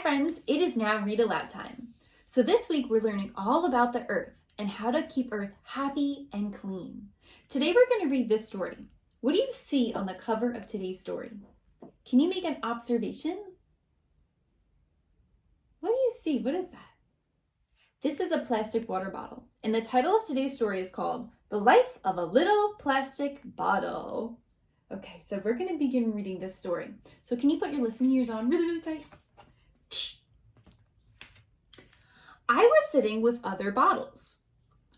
friends, it is now read aloud time. So this week we're learning all about the earth and how to keep earth happy and clean. Today we're going to read this story. What do you see on the cover of today's story? Can you make an observation? What do you see? What is that? This is a plastic water bottle, and the title of today's story is called The Life of a Little Plastic Bottle. Okay, so we're going to begin reading this story. So can you put your listening ears on really, really tight? I was sitting with other bottles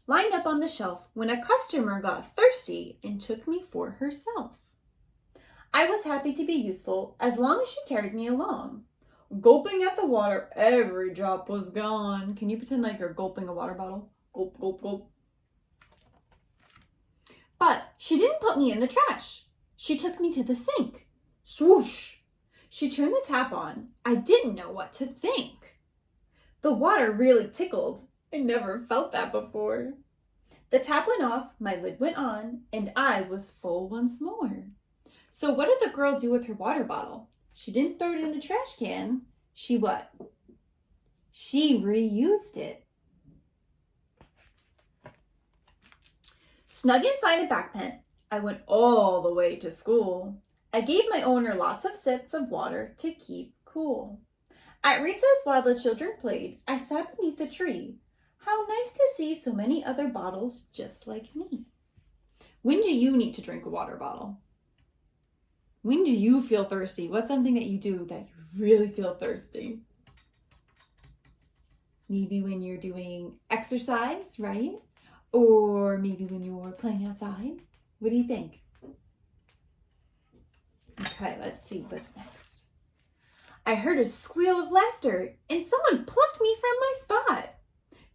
lined up on the shelf when a customer got thirsty and took me for herself. I was happy to be useful as long as she carried me along. Gulping at the water, every drop was gone. Can you pretend like you're gulping a water bottle? Gulp, gulp, gulp. But she didn't put me in the trash. She took me to the sink. Swoosh! She turned the tap on. I didn't know what to think. The water really tickled. I never felt that before. The tap went off, my lid went on, and I was full once more. So what did the girl do with her water bottle? She didn't throw it in the trash can. She what? She reused it. Snug inside a backpack, I went all the way to school. I gave my owner lots of sips of water to keep cool. At recess, while the children played, I sat beneath a tree. How nice to see so many other bottles just like me. When do you need to drink a water bottle? When do you feel thirsty? What's something that you do that you really feel thirsty? Maybe when you're doing exercise, right? Or maybe when you're playing outside. What do you think? Okay, let's see what's next. I heard a squeal of laughter and someone plucked me from my spot.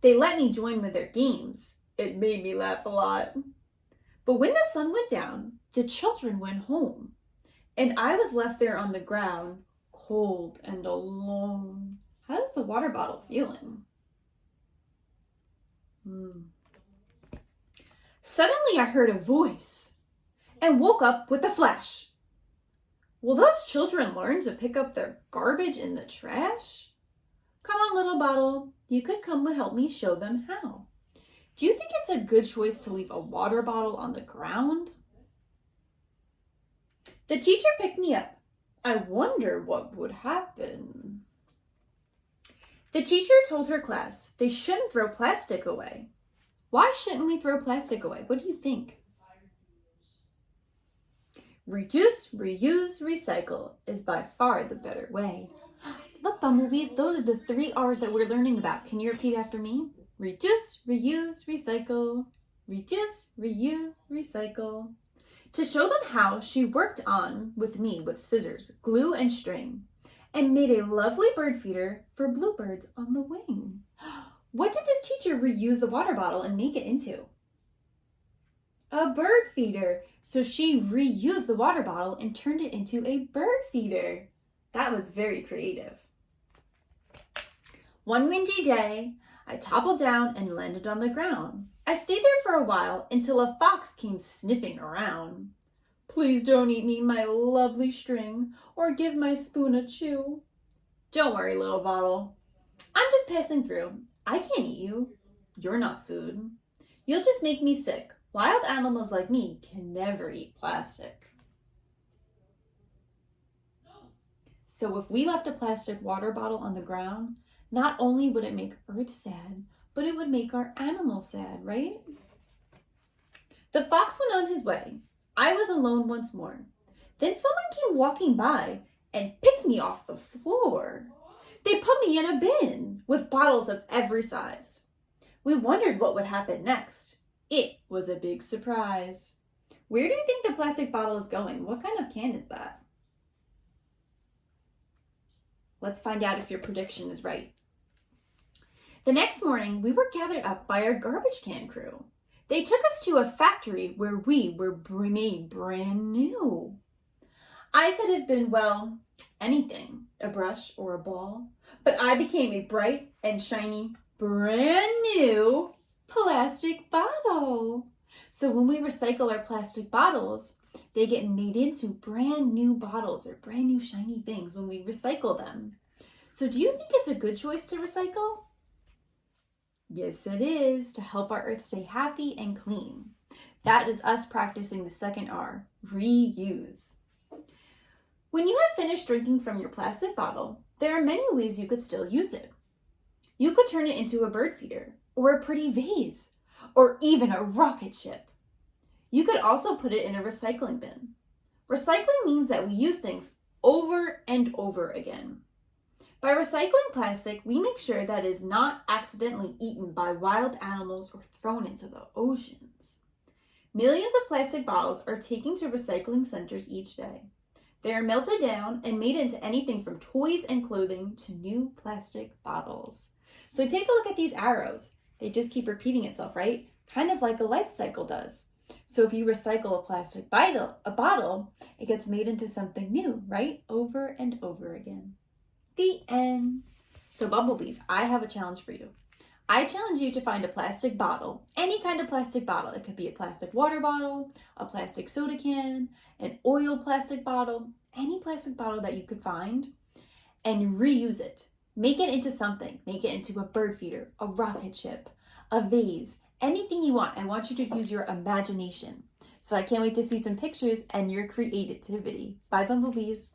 They let me join with their games. It made me laugh a lot. But when the sun went down, the children went home. And I was left there on the ground, cold and alone. How does the water bottle feeling? Suddenly I heard a voice and woke up with a flash. Will those children learn to pick up their garbage in the trash? Come on, little bottle. You could come and help me show them how. Do you think it's a good choice to leave a water bottle on the ground? The teacher picked me up. I wonder what would happen. The teacher told her class they shouldn't throw plastic away. Why shouldn't we throw plastic away? What do you think? Reduce, reuse, recycle is by far the better way. Look, Bumblebees, those are the 3 R's that we're learning about. Can you repeat after me? Reduce, reuse, recycle. Reduce, reuse, recycle. To show them how, she worked on with me with scissors, glue, and string, and made a lovely bird feeder for bluebirds on the wing. What did this teacher reuse the water bottle and make it into? A bird feeder. So she reused the water bottle and turned it into a bird feeder. That was very creative. One windy day, I toppled down and landed on the ground. I stayed there for a while until a fox came sniffing around. Please don't eat me, my lovely string, or give my spoon a chew. Don't worry, little bottle. I'm just passing through. I can't eat you. You're not food. You'll just make me sick. Wild animals like me can never eat plastic. So if we left a plastic water bottle on the ground, not only would it make Earth sad, but it would make our animals sad, right? The fox went on his way. I was alone once more. Then someone came walking by and picked me off the floor. They put me in a bin with bottles of every size. We wondered what would happen next. It was a big surprise. Where do you think the plastic bottle is going? What kind of can is that? Let's find out if your prediction is right. The next morning, we were gathered up by our garbage can crew. They took us to a factory where we were made brand new. I could have been, well, anything, a brush or a ball, but I became a bright and shiny, brand new plastic bottle. So when we recycle our plastic bottles, they get made into brand new bottles or brand new shiny things when we recycle them. So do you think it's a good choice to recycle? Yes, it is, to help our earth stay happy and clean. That is us practicing the second R, reuse. When you have finished drinking from your plastic bottle, there are many ways you could still use it. You could turn it into a bird feeder, or a pretty vase, or even a rocket ship. You could also put it in a recycling bin. Recycling means that we use things over and over again. By recycling plastic, we make sure that it is not accidentally eaten by wild animals or thrown into the oceans. Millions of plastic bottles are taken to recycling centers each day. They are melted down and made into anything from toys and clothing to new plastic bottles. So take a look at these arrows. They just keep repeating itself, right? Kind of like a life cycle does. So if you recycle a plastic bottle, it gets made into something new, right? Over and over again. The end. So bumblebees, I have a challenge for you. I challenge you to find a plastic bottle, any kind of plastic bottle. It could be a plastic water bottle, a plastic soda can, an oil plastic bottle, any plastic bottle that you could find, and reuse it. Make it into something. Make it into a bird feeder, a rocket ship, a vase, anything you want. I want you to use your imagination. So I can't wait to see some pictures and your creativity. Bye, bumblebees.